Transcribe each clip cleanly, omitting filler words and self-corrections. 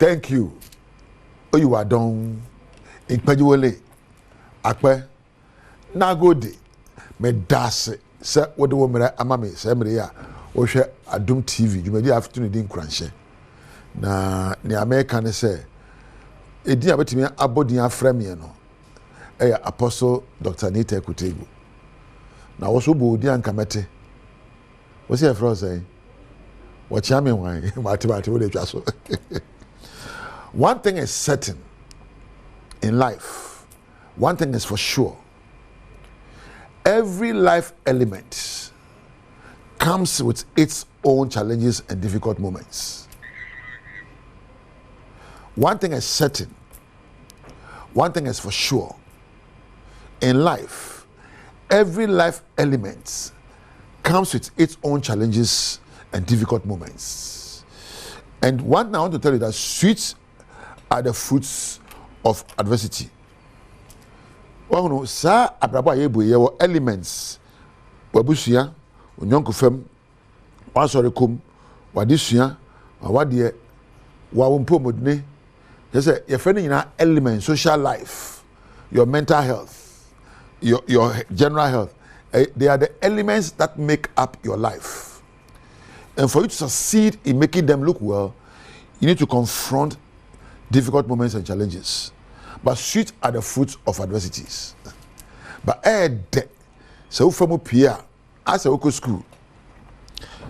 Thank you. Oh, you are done. In Pajuele, Akpe, Nagode, Medase, say what the woman Amami, Semria, or share Adom TV. You may be afternoon in Cranshe. Na the American say, a dear bet me abodia framiano, Apostle Dr. Nita Kutego. Now, also Bodian Kamete. What's your friend saying? What you mean? Why? One thing is certain in life. One thing is for sure. Every life element comes with its own challenges and difficult moments. One thing is certain. One thing is for sure. In life, every life element comes with its own challenges and difficult moments. And one thing I want to tell you that sweet are the fruits of adversity. Well, no, sir, abraba yebu yewo elements. Wabusuya, unyonko fem, wasorikum, wadisuya, wadie, wawumpo modne. Yes, your friend in our element, social life, your mental health, your general health. They are the elements that make up your life. And for you to succeed in making them look well, you need to confront difficult moments and challenges. But sweet are the fruits of adversities. But so from Pia, as a local school,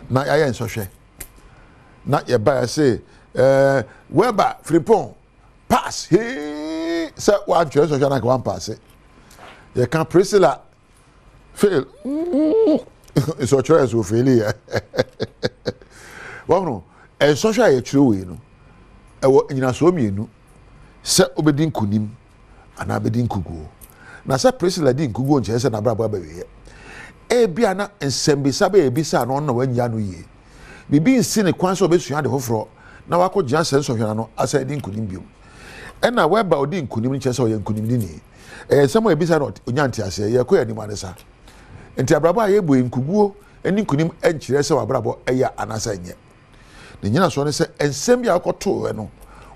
now I am so sure. Not your buyer say, whereby Frimpon, pass. Hey, so one choice of Jana one pass it. You can't Priscilla fail. It's a choice of failure. Well, no, and social a true way, no. In a so me, no. Set obedin kunim and abedin kugo. Na sa Priscilla din kugo and chess and abraba baby. Biana and Sembi Sabe Bisa no when Yanu ye. Be being seen a quanso base you had the hofro. Now I could just sense of Yano as I didn't kunim. And now where Baudin kunim chess or yan kunimini. Somewhere Bisa not Unyanti, I say, ya queer any manesa. And Tabraba Yebu in Kugu and in kunim and Chiresa or Brabo Aya Anasanya. The Yana Swan said, and Sembia got two,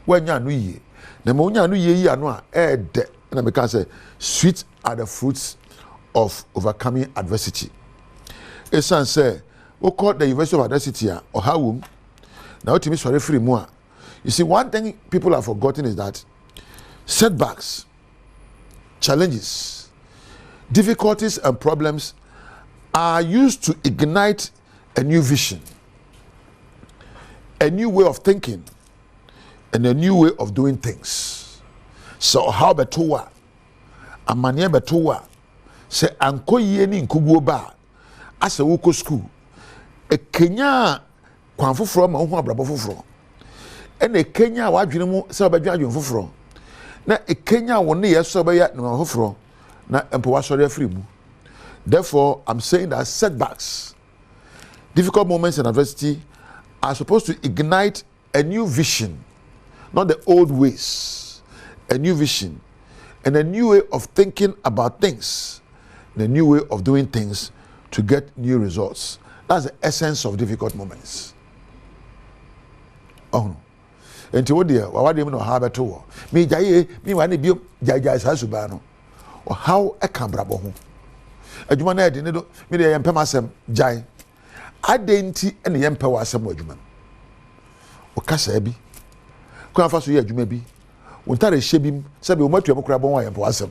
when Yanu ye. The Monia New Year, and I can say, sweet are the fruits of overcoming adversity. A son say, we call the university of adversity or how now to me sorry free more. You see, one thing people have forgotten is that setbacks, challenges, difficulties, and problems are used to ignite a new vision, a new way of thinking, and a new way of doing things. So how betowa amanye betowa say anko ye ni nkuguo ba asa woko school e Kenya kwan foforo ma ho abrabo foforo e na Kenya wadwene mu se obadwa adwon foforo na e Kenya woni yeso ba ya no foforo na empo wasori afiri mu. Therefore, I'm saying that setbacks, difficult moments and adversity are supposed to ignite a new vision. Not the old ways, a new vision, and a new way of thinking about things, and a new way of doing things to get new results. That's the essence of difficult moments. Oh no. And to what dear, what do you know how about to me? Me want to be Jai's Hasubano, or how a cambrabo. A human head in it, me the Empemasem, Jai. I didn't and the Emperor was some woman. Or Casabi. Faso ye adwuma bi wontare hyebim sabe o matu emokra bon wa yempo asem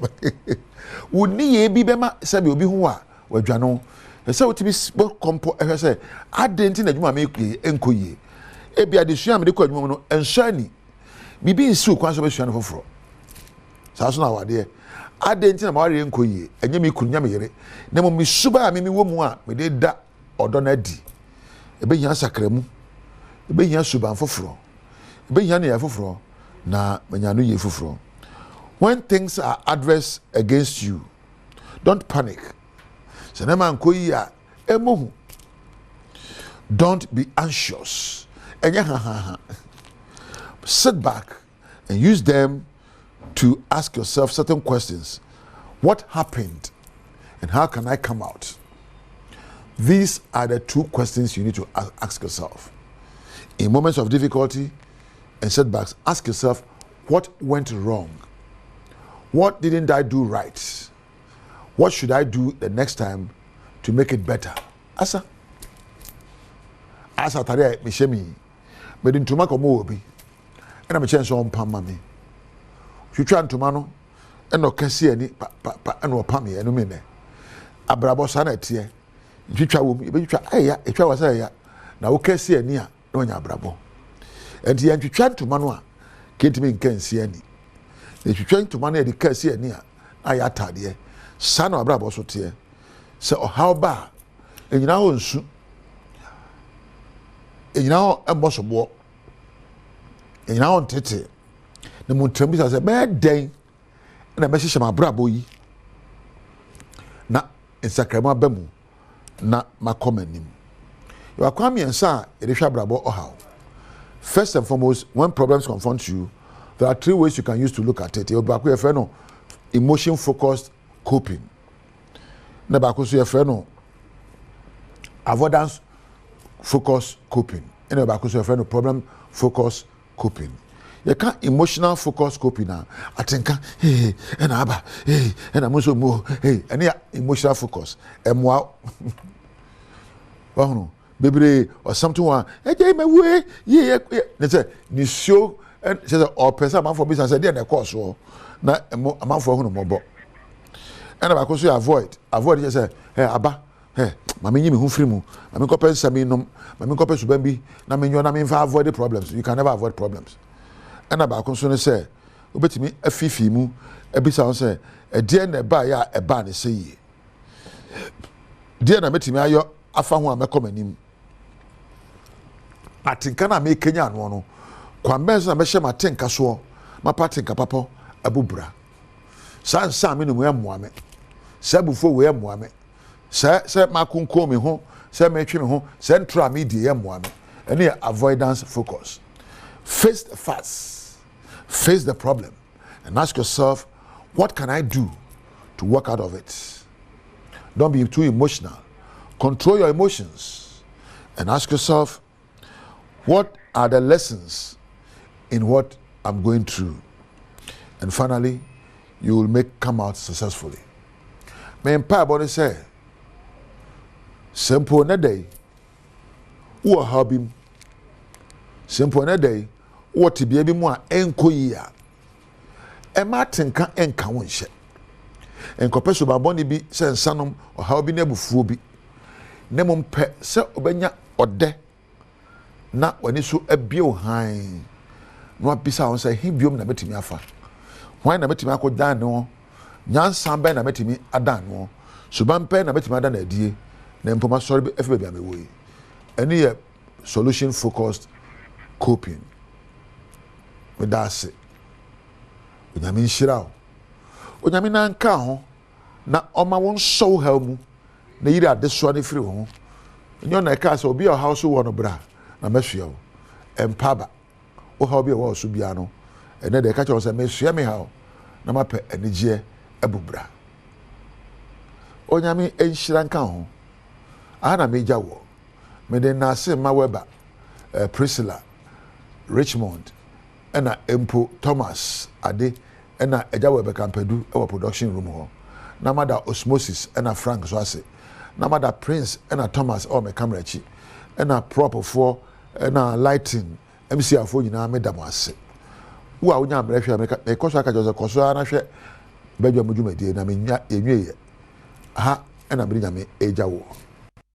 woni ye bi bema sabe obi hu a wadwano se wotimi kompo ehwe se adenti na adwuma me enkoye e bia de sua me de ko adwuma no ensuani bibi nsi kwan so be sua no foforo sa so na wade adenti na maware enkoye enye me kunya me yere na mo misuba me wo mu a me de da odo na di e be hia sakramu e be hia suban foforo. When things are adverse against you, don't panic. Don't be anxious. Sit back and use them to ask yourself certain questions. What happened and how can I come out? These are the two questions you need to ask yourself. In moments of difficulty, and setbacks, ask yourself, what went wrong? What didn't I do right? What should I do the next time to make it better? Asa tare me shemi. Me din tuma ko mo obi. Ena me chenso on pam mami. Twitwa ntuma no ena okase ani pa ena opam ye no me ne. Abrabo sa na tie. Twitwa wo mi be twitwa aya, etwa wasa ya. Na wo kase ani a na onya abrabo. Enti yan twitwa ntuma no a kentimi nkansi ani. Na twitwa ntuma no e de kase ani a aya atade. Sa na abrabo so tie. Se ohaw ba enyina ho nsu. Enyina ho embosobo. Enyina ho ntete. Na muntrambi sa se be den na me hyehyɛ mabrabo yi. Na ensakrama bamu na makomanim. You are kwame ensa e de hwa brabo ohaw. First and foremost, when problems confront you, there are 3 ways you can use to look at it. You back your friend emotion focused coping. Na back so your friend avoidance focused coping. And back so your friend problem focused coping. You can't emotional focused coping now. I think hey and aba hey and I'm also more hey and yeah emotional focus. Wow. Well, baby or something one hey my way yeah they say ni show and say or person man for business say dey na course so na man for hu no mobo and ba ko so avoid just say hey aba hey mama nyi me hu free mu mama ko pensa me nom mama ko pensa bi na me nyo na me fa avoid the problems. You can never avoid problems. And ba ko so no say obetimi afifi mu ebisa say e de na ba ya e ba ne say yi de na metimi ayo afa ho amekomanim atinka na me kenya no no kwambenso na be hye matinka so ma patinka papo abubra sansa me no mu amoame sabufo we amoame se makunko me ho se metwe me ho se ntra me die amoame ene avoidance focus. Face the facts, face the problem and ask yourself, what can I do to work out of it? Don't be too emotional. Control your emotions and ask yourself, what are the lessons in what I'm going through? And finally, you will come out successfully. Me mpa body say, simple na day, wo habim. Simple na day, wo tibia bi mu a enko yi a. E ma tenka enka won hye. Enkope so ba boni bi se nsanom o ha obi na bufuo bi. Ne mo mpe se obenya ode na wani so abie han no abisa won say he biom na betimi afa hwan na betimi akodan no nyansan ben na betimi adan no so ban pe na betimi adan na adie na mpoma sori be efe bia mewoyi eni ye solution focused coping with that say onyame nhira onyame na nka ho na oma won so ha mu na yiri adeso na firi ho nyo na ka say obi a house wo no bra na mehwe o empaba o ha obi wo so bia no ene de ka che o say mehwe me ha na mape enigye ebubra onyame enhyira nka ho ana meja wo me de na se ma weba Priscilla Richmond ena Empo Thomas Ade ena eja webe Kampedu ewa production room ho na mada Osmosis ena Frank so ase na mada Prince ena Thomas o me camera chi ena prop for ena lighting MC afo nyina me dam ase wo a wonya amre hwe me koso aka jose koso na hwe Badwam dwumadie na me nya enwie ha ena biri nya me eja wo